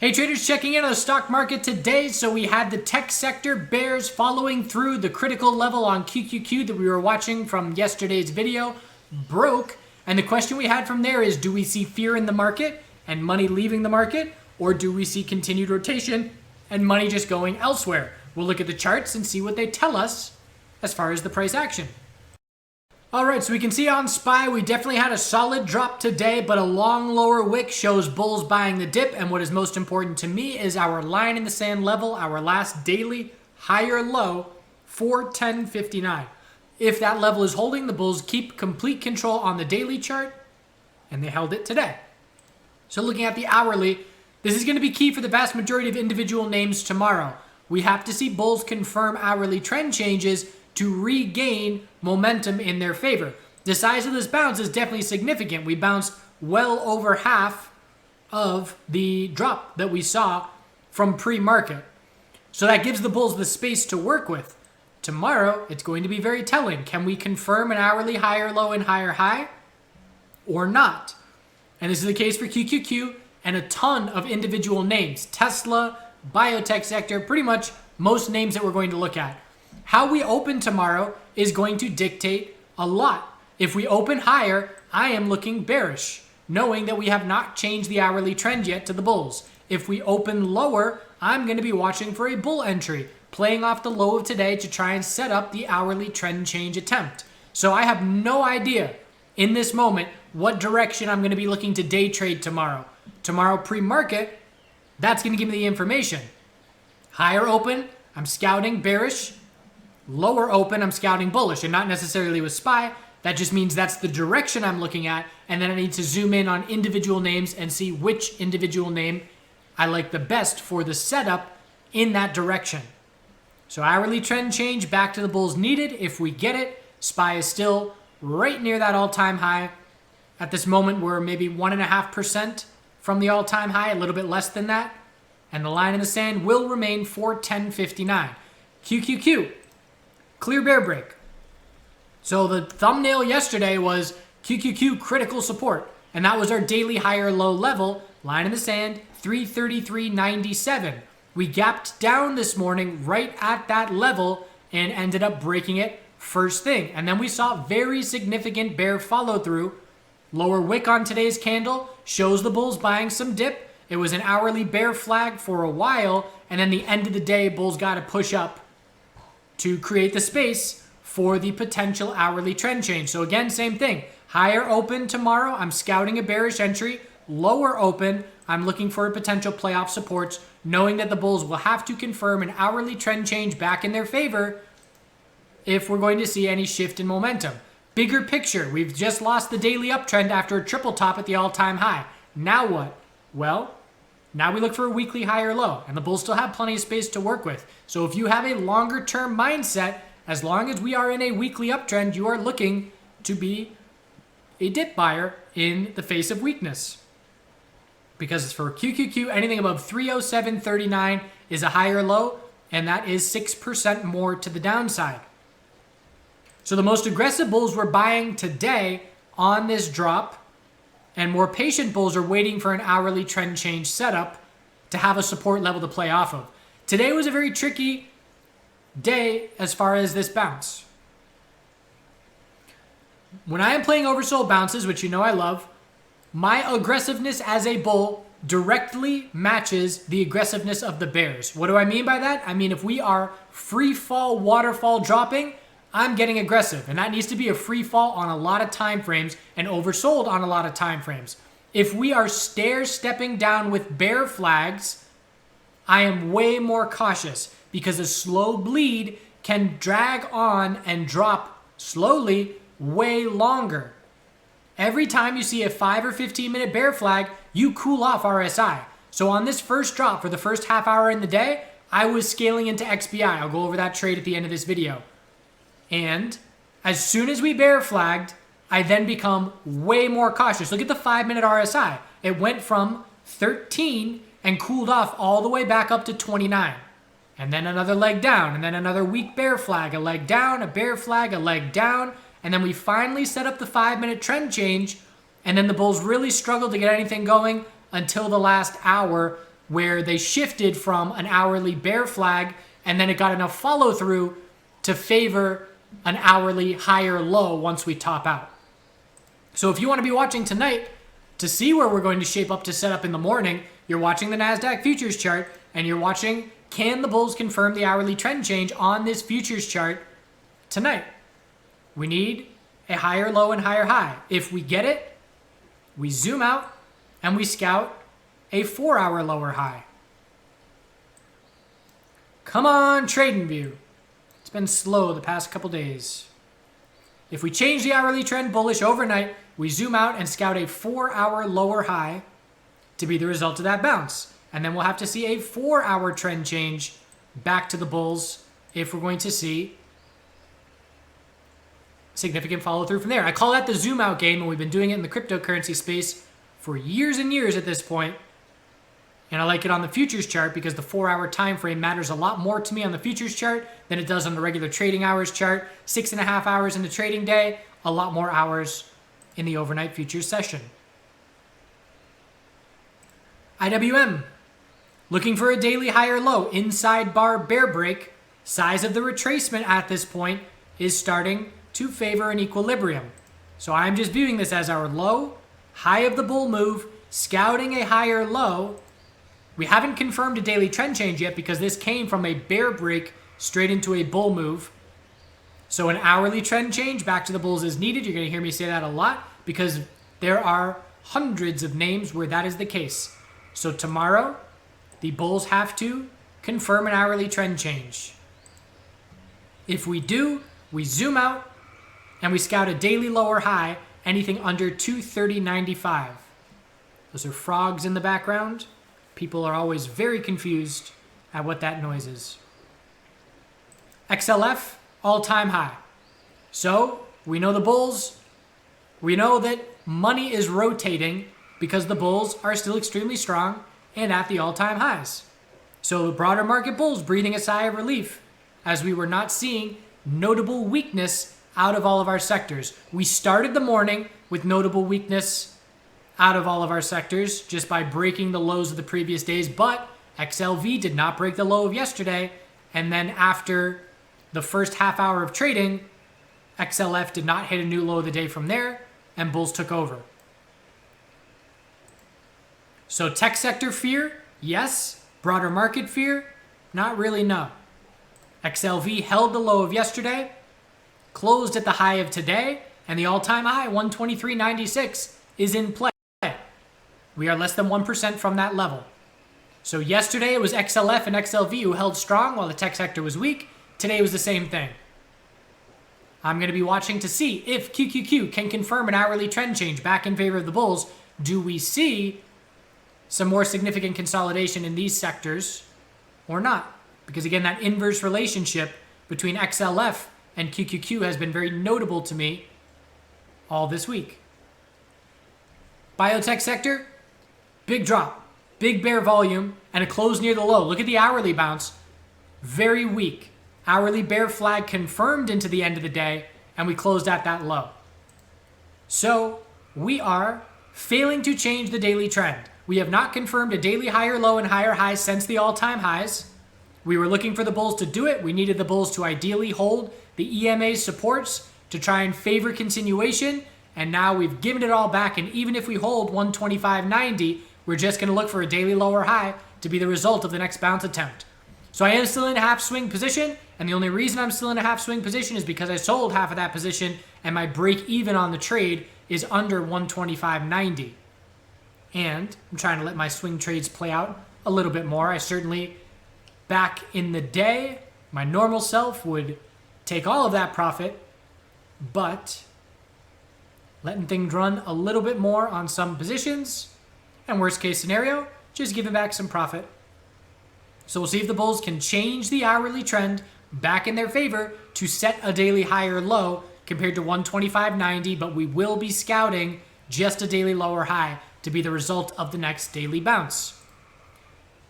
Hey traders, checking in on the stock market today. So we had the tech sector bears following through the critical level on QQQ that we were watching from yesterday's video, broke. And the question we had from there is, do we see fear in the market and money leaving the market? Or do we see continued rotation and money just going elsewhere? We'll look at the charts and see what they tell us as far as the price action. All right, so we can see on SPY, we definitely had a solid drop today, but a long lower wick shows bulls buying the dip. And what is most important to me is our line in the sand level, our last daily higher low, 410.59. If that level is holding, the bulls keep complete control on the daily chart, and they held it today. So looking at the hourly, this is going to be key for the vast majority of individual names tomorrow. We have to see bulls confirm hourly trend changes to regain momentum in their favor. The size of this bounce is definitely significant. We bounced well over half of the drop that we saw from pre-market. So that gives the bulls the space to work with. Tomorrow, it's going to be very telling. Can we confirm an hourly higher low and higher high or not? And this is the case for QQQ and a ton of individual names. Tesla, biotech sector, pretty much most names that we're going to look at. How we open tomorrow is going to dictate a lot. If we open higher, I am looking bearish, knowing that we have not changed the hourly trend yet to the bulls. If we open lower, I'm going to be watching for a bull entry, playing off the low of today to try and set up the hourly trend change attempt. So I have no idea in this moment what direction I'm going to be looking to day trade tomorrow. Tomorrow pre-market, that's going to give me the information. Higher open, I'm scouting bearish. Lower open, I'm scouting bullish, and not necessarily with SPY. That just means that's the direction I'm looking at, and then I need to zoom in on individual names and see which individual name I like the best for the setup in that direction. So hourly trend change back to the bulls needed. If we get it, SPY is still right near that all-time high. At this moment, we're maybe 1.5% from the all-time high, a little bit less than that. And the line in the sand will remain 410.59. QQQ. Clear bear break. So the thumbnail yesterday was QQQ critical support, and that was our daily higher low level, line in the sand, 333.97. We gapped down this morning right at that level and ended up breaking it first thing. And then we saw very significant bear follow through. Lower wick on today's candle shows the bulls buying some dip. It was an hourly bear flag for a while, and then the end of the day, bulls got to push up to create the space for the potential hourly trend change. So again, same thing. Higher open tomorrow, I'm scouting a bearish entry. Lower open, I'm looking for potential playoff supports, knowing that the bulls will have to confirm an hourly trend change back in their favor if we're going to see any shift in momentum. Bigger picture, we've just lost the daily uptrend after a triple top at the all-time high. Now what? Well, now we look for a weekly higher low, and the bulls still have plenty of space to work with. So if you have a longer term mindset, as long as we are in a weekly uptrend, you are looking to be a dip buyer in the face of weakness. Because for QQQ, anything above 307.39 is a higher low, and that is 6% more to the downside. So the most aggressive bulls we're buying today on this drop, and more patient bulls are waiting for an hourly trend change setup to have a support level to play off of. Today was a very tricky day as far as this bounce. When I am playing oversold bounces, which you know I love, my aggressiveness as a bull directly matches the aggressiveness of the bears. What do I mean by that? I mean, if we are free fall, waterfall dropping, I'm getting aggressive, and that needs to be a free fall on a lot of time frames and oversold on a lot of time frames. If we are stair-stepping down with bear flags, I am way more cautious because a slow bleed can drag on and drop slowly way longer. Every time you see a 5 or 15 minute bear flag, you cool off RSI. So on this first drop for the first half hour in the day, I was scaling into XBI. I'll go over that trade at the end of this video. And as soon as we bear flagged, I then become way more cautious. Look at the 5 minute RSI. It went from 13 and cooled off all the way back up to 29. And then another leg down, and then another weak bear flag, a leg down, a bear flag, a leg down. And then we finally set up the 5 minute trend change. And then the bulls really struggled to get anything going until the last hour where they shifted from an hourly bear flag and then it got enough follow through to favor an hourly higher low once we top out. So if you want to be watching tonight to see where we're going to shape up to set up in the morning, you're watching the NASDAQ futures chart and you're watching, can the bulls confirm the hourly trend change on this futures chart tonight? We need a higher low and higher high. If we get it, we zoom out and we scout a 4-hour lower high. Come on, TradingView. It's been slow the past couple days. If we change the hourly trend bullish overnight, we zoom out and scout a 4-hour lower high to be the result of that bounce. And then we'll have to see a 4-hour trend change back to the bulls if we're going to see significant follow through from there. I call that the zoom out game, and we've been doing it in the cryptocurrency space for years and years at this point. And I like it on the futures chart because the 4-hour time frame matters a lot more to me on the futures chart than it does on the regular trading hours chart. 6.5 hours in the trading day, a lot more hours in the overnight futures session. IWM, looking for a daily higher low, inside bar bear break. Size of the retracement at this point is starting to favor an equilibrium. So I'm just viewing this as our low, high of the bull move, scouting a higher low. We haven't confirmed a daily trend change yet because this came from a bear break straight into a bull move. So an hourly trend change back to the bulls is needed. You're going to hear me say that a lot because there are hundreds of names where that is the case. So tomorrow, the bulls have to confirm an hourly trend change. If we do, we zoom out and we scout a daily lower high, anything under 230.95. Those are frogs in the background. People are always very confused at what that noise is. XLF, all-time high. So we know the bulls, we know that money is rotating because the bulls are still extremely strong and at the all-time highs. So the broader market bulls breathing a sigh of relief as we were not seeing notable weakness out of all of our sectors. We started the morning with notable weakness out of all of our sectors just by breaking the lows of the previous days, but XLV did not break the low of yesterday, and then after the first half hour of trading, XLF did not hit a new low of the day from there, and bulls took over. So tech sector fear, yes. Broader market fear, not really, no. XLV held the low of yesterday, closed at the high of today, and the all-time high, 123.96, is in play. We are less than 1% from that level. So yesterday it was XLF and XLV who held strong while the tech sector was weak. Today was the same thing. I'm going to be watching to see if QQQ can confirm an hourly trend change back in favor of the bulls. Do we see some more significant consolidation in these sectors or not? Because again, that inverse relationship between XLF and QQQ has been very notable to me all this week. Biotech sector, big drop, big bear volume, and a close near the low. Look at the hourly bounce, very weak. Hourly bear flag confirmed into the end of the day, and we closed at that low. So we are failing to change the daily trend. We have not confirmed a daily higher low and higher high since the all-time highs. We were looking for the bulls to do it. We needed the bulls to ideally hold the EMA supports to try and favor continuation. And now we've given it all back. And even if we hold 125.90, we're just going to look for a daily lower high to be the result of the next bounce attempt. So I am still in a half swing position. And the only reason I'm still in a half swing position is because I sold half of that position and my break even on the trade is under 125.90. And I'm trying to let my swing trades play out a little bit more. I certainly, back in the day, my normal self would take all of that profit, but letting things run a little bit more on some positions, and worst case scenario, just giving back some profit. So we'll see if the bulls can change the hourly trend back in their favor to set a daily higher low compared to 125.90, but we will be scouting just a daily lower high to be the result of the next daily bounce.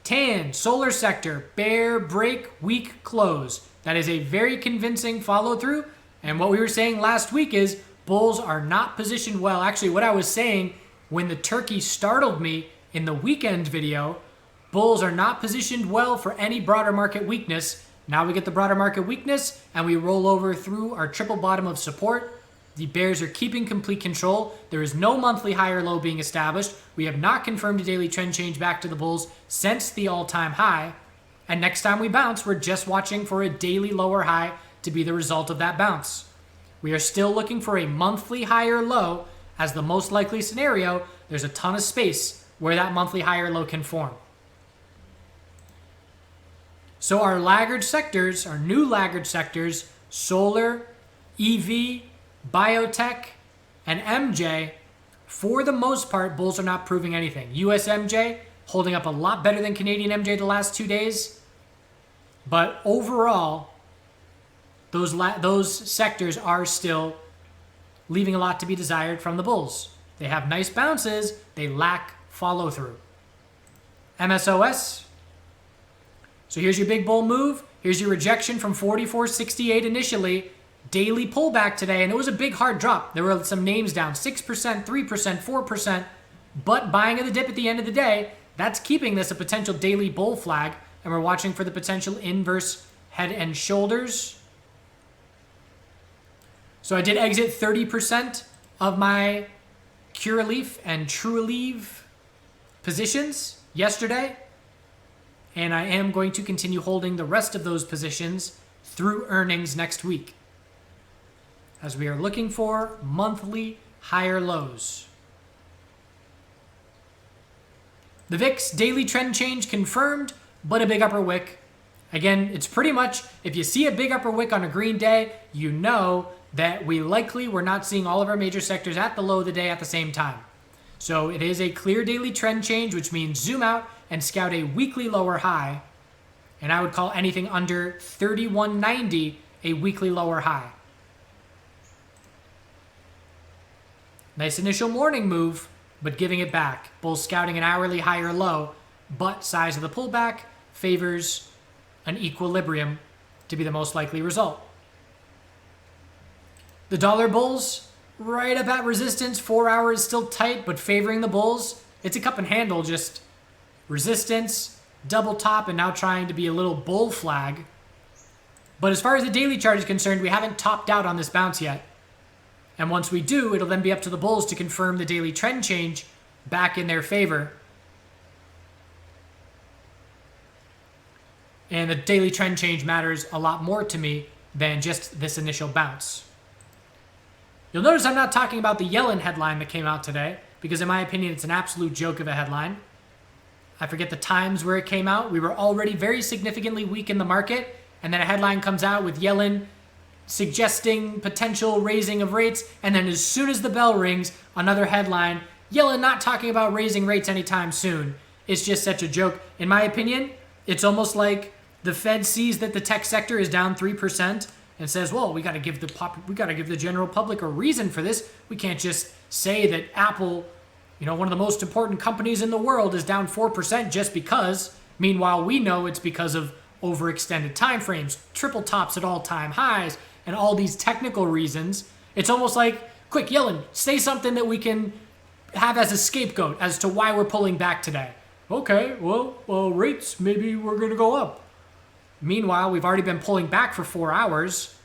TAN, solar sector, bear break, weak close. That is a very convincing follow through. And what we were saying last week is bulls are not positioned well. Actually, what I was saying when the turkey startled me in the weekend video Bulls are not positioned well for any broader market weakness. Now we get the broader market weakness and we roll over through our triple bottom of support. The bears are keeping complete control. There is no monthly high or low being established. We have not confirmed a daily trend change back to the bulls since the all-time high. And next time we bounce, we're just watching for a daily lower high to be the result of that bounce. We are still looking for a monthly high or low as the most likely scenario. There's a ton of space where that monthly high or low can form. So our laggard sectors, our new laggard sectors, solar, EV, Biotech, and MJ, for the most part, bulls are not proving anything. USMJ holding up a lot better than Canadian MJ the last 2 days. But overall, those sectors are still leaving a lot to be desired from the bulls. They have nice bounces. They lack follow through. MSOS. So here's your big bull move. Here's your rejection from 44.68 initially. Daily pullback today, and it was a big hard drop. There were some names down 6%, 3%, 4%, but buying at the dip at the end of the day, that's keeping this a potential daily bull flag, and we're watching for the potential inverse head and shoulders. So I did exit 30% of my Curaleaf and Trueleaf positions yesterday, and I am going to continue holding the rest of those positions through earnings next week, as we are looking for monthly higher lows. The VIX daily trend change confirmed, but a big upper wick. Again, it's pretty much, if you see a big upper wick on a green day, you know that we likely were not seeing all of our major sectors at the low of the day at the same time. So it is a clear daily trend change, which means zoom out and scout a weekly lower high. And I would call anything under 3190 a weekly lower high. Nice initial morning move, but giving it back. Bulls scouting an hourly high or low, but size of the pullback favors an equilibrium to be the most likely result. The dollar bulls, right up at resistance. 4 hours still tight, but favoring the bulls. It's a cup and handle, just resistance, double top, and now trying to be a little bull flag. But as far as the daily chart is concerned, we haven't topped out on this bounce yet. And once we do, it'll then be up to the bulls to confirm the daily trend change back in their favor. And the daily trend change matters a lot more to me than just this initial bounce. You'll notice I'm not talking about the Yellen headline that came out today, because in my opinion, it's an absolute joke of a headline. I forget the times where it came out. We were already very significantly weak in the market, and then a headline comes out with Yellen suggesting potential raising of rates, and then as soon as the bell rings, another headline, Yellen not talking about raising rates anytime soon. It's just such a joke. In my opinion, it's almost like the Fed sees that the tech sector is down 3% and says, well, we got to give the general public a reason for this. We can't just say that Apple, one of the most important companies in the world, is down 4% just because. Meanwhile, we know it's because of overextended time frames, triple tops at all-time highs, and all these technical reasons. It's almost like, quick, Yellen, say something that we can have as a scapegoat as to why we're pulling back today. Okay, well, rates, maybe we're going to go up. Meanwhile, we've already been pulling back for 4 hours,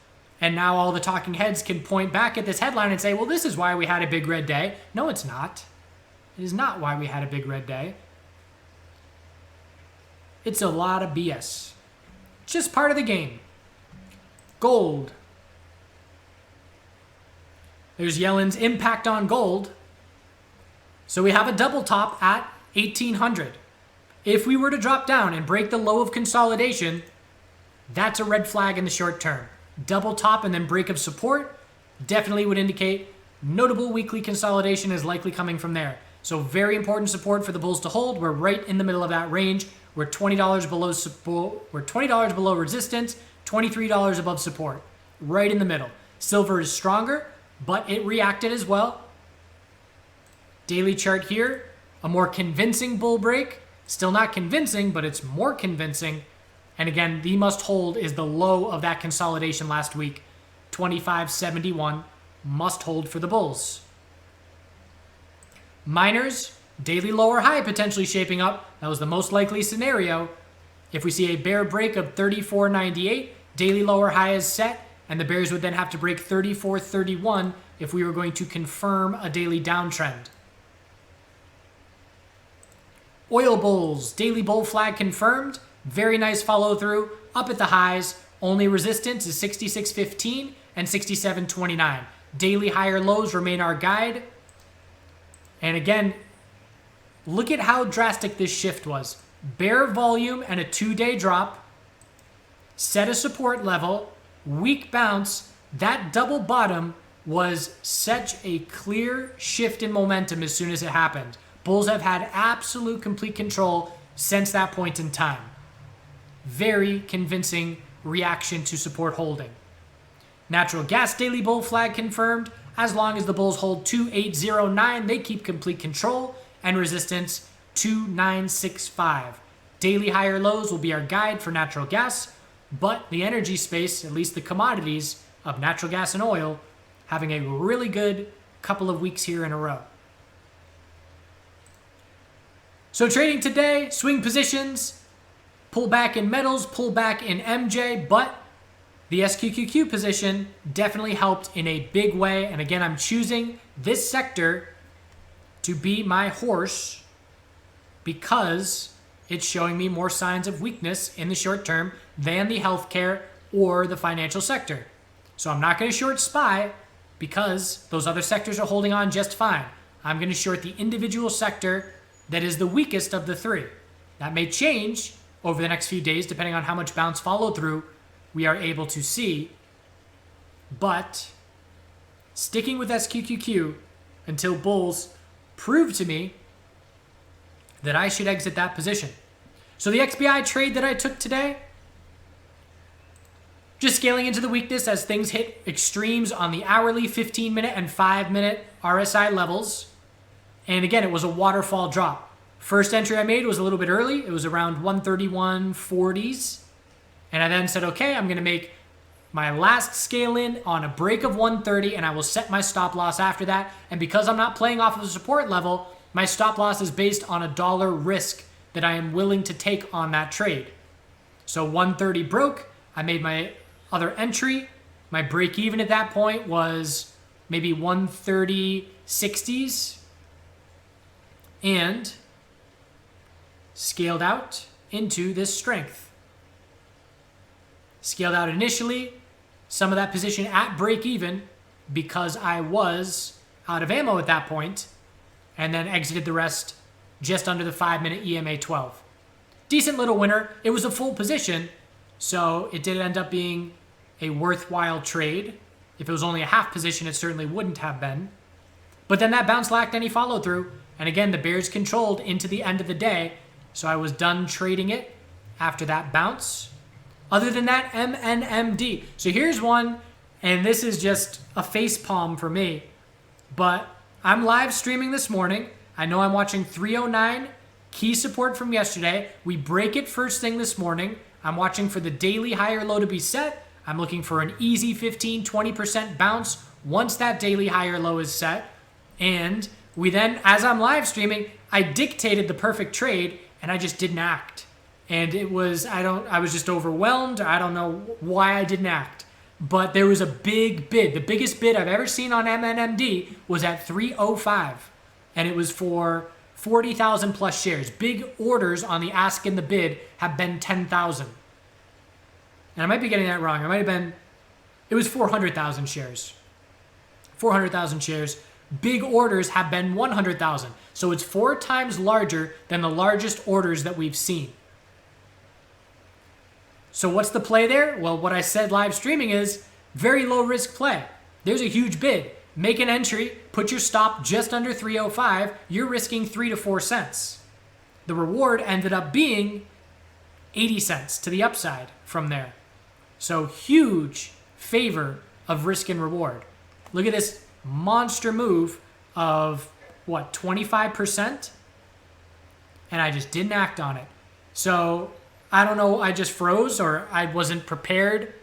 and now all the talking heads can point back at this headline and say, well, this is why we had a big red day. No, it's not. It is not why we had a big red day. It's a lot of BS. Just part of the game. Gold. There's Yellen's impact on gold. So we have a double top at 1800. If we were to drop down and break the low of consolidation, that's a red flag in the short term. Double top and then break of support definitely would indicate notable weekly consolidation is likely coming from there. So very important support for the bulls to hold. We're right in the middle of that range. We're $20 below support. We're $20 below resistance, $23 above support. Right in the middle. Silver is stronger, but it reacted as well. Daily chart here, a more convincing bull break. Still not convincing, but it's more convincing. And again, the must hold is the low of that consolidation last week. 25.71 must hold for the bulls. Miners, Daily lower high potentially shaping up. That was the most likely scenario. If we see a bear break of 34.98, daily lower high is set, and the bears would then have to break 34.31 if we were going to confirm a daily downtrend. Oil bulls, daily bull flag confirmed. Very nice follow through, up at the highs. Only resistance is 66.15 and 67.29. Daily higher lows remain our guide. And again, look at how drastic this shift was. Bear volume and a 2-day drop. Set a support level. Weak bounce. That double bottom was such a clear shift in momentum as soon as it happened. Bulls have had absolute complete control since that point in time. Very convincing reaction to support holding. Natural gas daily bull flag confirmed. As long as the bulls hold 2809, they keep complete control, and resistance 2965. Daily higher lows will be our guide for natural gas, but the energy space, at least the commodities of natural gas and oil, having a really good couple of weeks here in a row. So trading today, swing positions, pull back in metals, pull back in MJ, but the SQQQ position definitely helped in a big way. And again, I'm choosing this sector to be my horse because it's showing me more signs of weakness in the short term than the healthcare or the financial sector. So I'm not going to short SPY because those other sectors are holding on just fine. I'm going to short the individual sector that is the weakest of the three. That may change over the next few days depending on how much bounce follow through we are able to see, but sticking with SQQQ until bulls prove to me that I should exit that position. So the XBI trade that I took today, just scaling into the weakness as things hit extremes on the hourly, 15-minute, and 5-minute RSI levels. And again, it was a waterfall drop. First entry I made was a little bit early. It was around 131.40s. And I then said, okay, I'm going to make my last scale in on a break of 130, and I will set my stop loss after that. And because I'm not playing off of a support level, my stop loss is based on a dollar risk that I am willing to take on that trade. So 130 broke. I made my other entry. My break even at that point was maybe 130.60s. And scaled out into this strength. Scaled out initially, some of that position at break even because I was out of ammo at that point, and then exited the rest just under the 5-minute EMA 12. Decent little winner. It was a full position, so it did end up being a worthwhile trade. If it was only a half position, it certainly wouldn't have been. But then that bounce lacked any follow through, and again, the bears controlled into the end of the day, so I was done trading it after that bounce. Other than that, MNMD. So here's one, and this is just a face palm for me, but I'm live streaming this morning. I know I'm watching 309, key support from yesterday. We break it first thing this morning. I'm watching for the daily higher low to be set. I'm looking for an easy 15-20% bounce once that daily higher low is set. And we then, as I'm live streaming, I dictated the perfect trade, and I just didn't act. And it was, I was just overwhelmed. I don't know why I didn't act. But there was a big bid. The biggest bid I've ever seen on MNMD was at 305. And it was for 40,000 plus shares. Big orders on the ask and the bid have been 10,000. And I might be getting that wrong. It was 400,000 shares. 400,000 shares. Big orders have been 100,000. So it's 4 times larger than the largest orders that we've seen. So what's the play there? Well, what I said live streaming is very low risk play. There's a huge bid. Make an entry, put your stop just under 305. You're risking 3 to 4 cents. The reward ended up being 80 cents to the upside from there. So huge favor of risk and reward. Look at this monster move of what, 25%? And I just didn't act on it. So I don't know, I just froze or I wasn't prepared.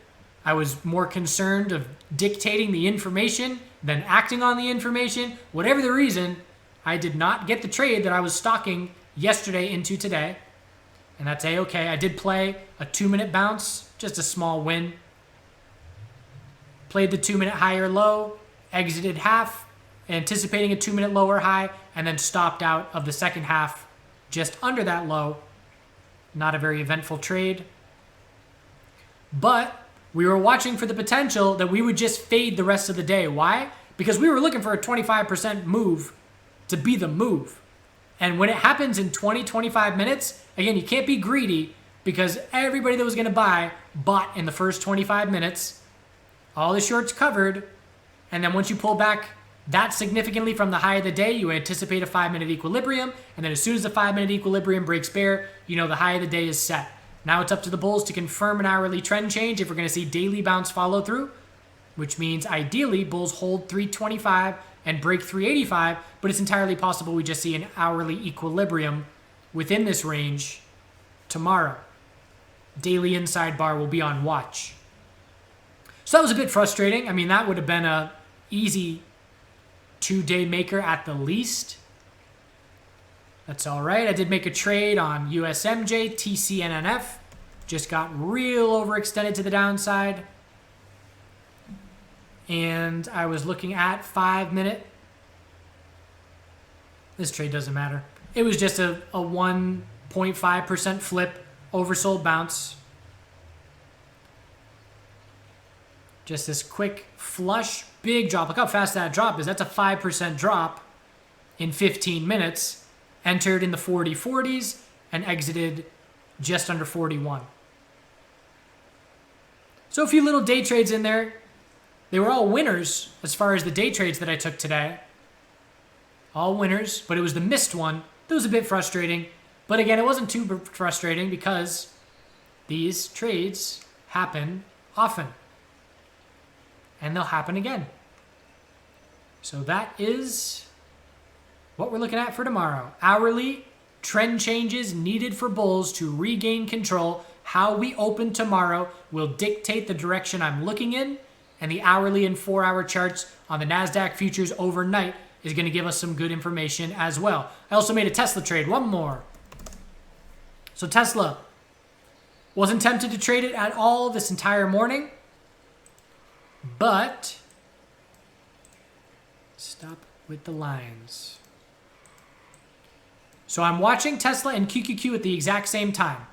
I was more concerned of dictating the information than acting on the information. Whatever the reason, I did not get the trade that I was stocking yesterday into today. And that's A-okay. I did play a 2-minute bounce, just a small win. Played the 2-minute higher low, exited half, anticipating a 2-minute lower high, and then stopped out of the second half just under that low. Not a very eventful trade. But we were watching for the potential that we would just fade the rest of the day. Why? Because we were looking for a 25% move to be the move. And when it happens in 20-25 minutes, again, you can't be greedy because everybody that was going to buy bought in the first 25 minutes. All the shorts covered. And then once you pull back that significantly from the high of the day, you anticipate a 5-minute equilibrium. And then as soon as the 5-minute equilibrium breaks bear, you know the high of the day is set. Now it's up to the bulls to confirm an hourly trend change if we're going to see daily bounce follow through, which means ideally bulls hold 325 and break 385, but it's entirely possible we just see an hourly equilibrium within this range tomorrow. Daily inside bar will be on watch. So that was a bit frustrating. I mean, that would have been a easy 2-day maker at the least. That's all right. I did make a trade on USMJ, TCNNF. Just got real overextended to the downside. And I was looking at 5-minute. This trade doesn't matter. It was just a 1.5% flip, oversold bounce. Just this quick flush, big drop. Look how fast that drop is. That's a 5% drop in 15 minutes. Entered in the 40s and exited just under 41. So a few little day trades in there. They were all winners as far as the day trades that I took today. All winners, but it was the missed one that was a bit frustrating. But again, it wasn't too frustrating because these trades happen often. And they'll happen again. So that is what we're looking at for tomorrow. Hourly trend changes needed for bulls to regain control. How we open tomorrow will dictate the direction I'm looking in. And the hourly and 4-hour charts on the NASDAQ futures overnight is going to give us some good information as well. I also made a Tesla trade. One more. So Tesla, wasn't tempted to trade it at all this entire morning. But stop with the lines. So I'm watching Tesla and QQQ at the exact same time.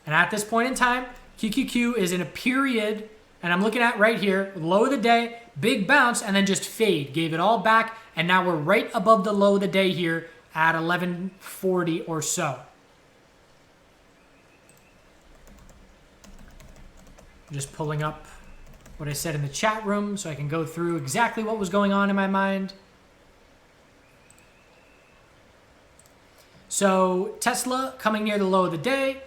And at this point in time, QQQ is in a period, and I'm looking at right here, low of the day, big bounce, and then just fade. Gave it all back, and now we're right above the low of the day here at 1140 or so. I'm just pulling up what I said in the chat room so I can go through exactly what was going on in my mind. So Tesla coming near the low of the day,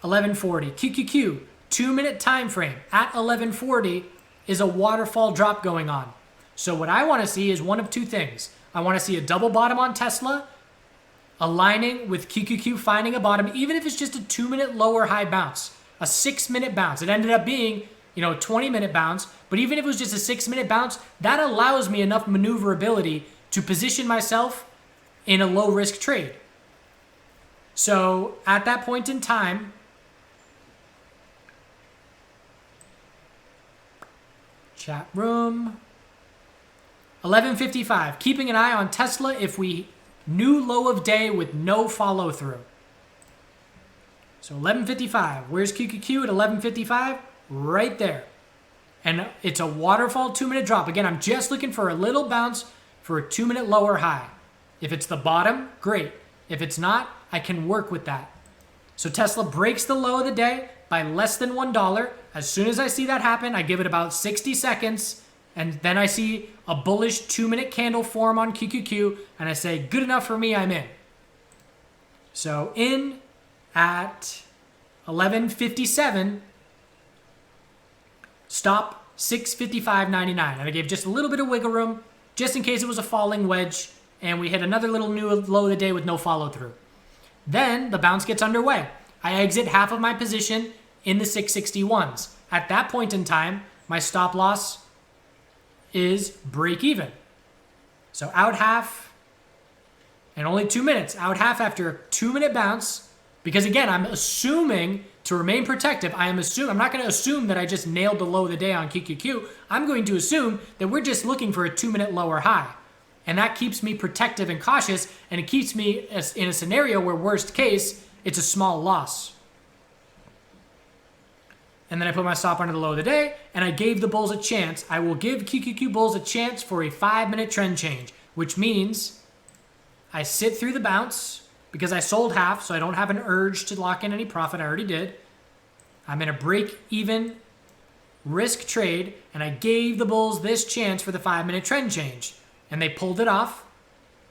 1140. QQQ, 2-minute time frame at 1140 is a waterfall drop going on. So what I want to see is one of two things. I want to see a double bottom on Tesla, aligning with QQQ finding a bottom, even if it's just a 2-minute lower high bounce, a 6-minute bounce. It ended up being, a 20-minute bounce, but even if it was just a 6-minute bounce, that allows me enough maneuverability to position myself in a low-risk trade. So at that point in time, chat room, 1155. Keeping an eye on Tesla if we new low of day with no follow through. So 1155. Where's QQQ at 1155? Right there. And it's a waterfall 2-minute drop. Again, I'm just looking for a little bounce for a 2-minute lower high. If it's the bottom, great. If it's not, I can work with that. So Tesla breaks the low of the day by less than $1. As soon as I see that happen, I give it about 60 seconds, and then I see a bullish 2-minute candle form on QQQ, and I say, good enough for me, I'm in. So in at 1157, stop 655.99. And I gave just a little bit of wiggle room, just in case it was a falling wedge, and we hit another little new low of the day with no follow through. Then the bounce gets underway. I exit half of my position in the 661s. At that point in time, my stop loss is break even. So out half, And only 2 minutes, out half after a 2-minute bounce. Because again, I'm assuming to remain protective, I'm not going to assume that I just nailed the low of the day on QQQ. I'm going to assume that we're just looking for a 2-minute lower high. And that keeps me protective and cautious, and it keeps me in a scenario where worst case, it's a small loss. And then I put my stop under the low of the day, and I gave the bulls a chance. I will give QQQ bulls a chance for a 5-minute trend change, which means I sit through the bounce because I sold half, so I don't have an urge to lock in any profit. I already did. I'm in a break-even risk trade, and I gave the bulls this chance for the 5-minute trend change. And they pulled it off.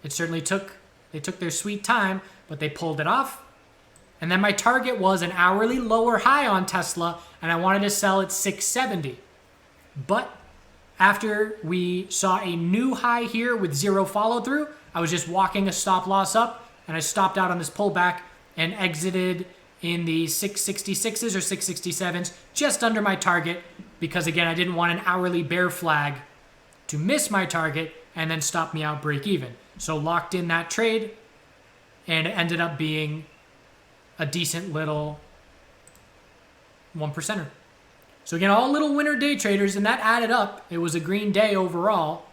It certainly took their sweet time, but they pulled it off. And then my target was an hourly lower high on Tesla, and I wanted to sell at 670. But after we saw a new high here with zero follow through, I was just walking a stop loss up, and I stopped out on this pullback and exited in the 666s or 667s, just under my target, because again, I didn't want an hourly bear flag to miss my target and then stop me out break even. So locked in that trade, and it ended up being a decent little 1%er. So again, all little winner day traders, and that added up. It was a green day overall,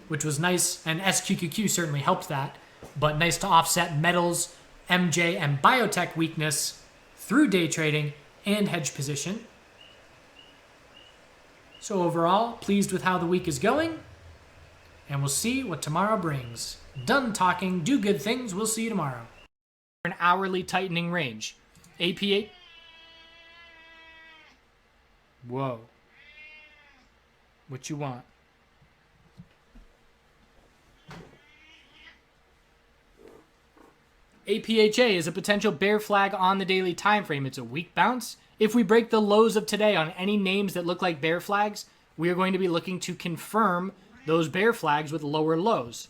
which was nice, and SQQQ certainly helped that, but nice to offset metals, MJ, and biotech weakness through day trading and hedge position. So overall, pleased with how the week is going, and we'll see what tomorrow brings. Done talking, do good things, we'll see you tomorrow. An hourly tightening range. APA. Whoa. What you want? APHA is a potential bear flag on the daily time frame. It's a weak bounce. If we break the lows of today on any names that look like bear flags, we are going to be looking to confirm those bear flags with lower lows.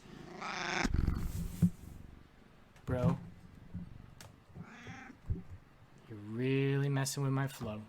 Bro, you're really messing with my flow.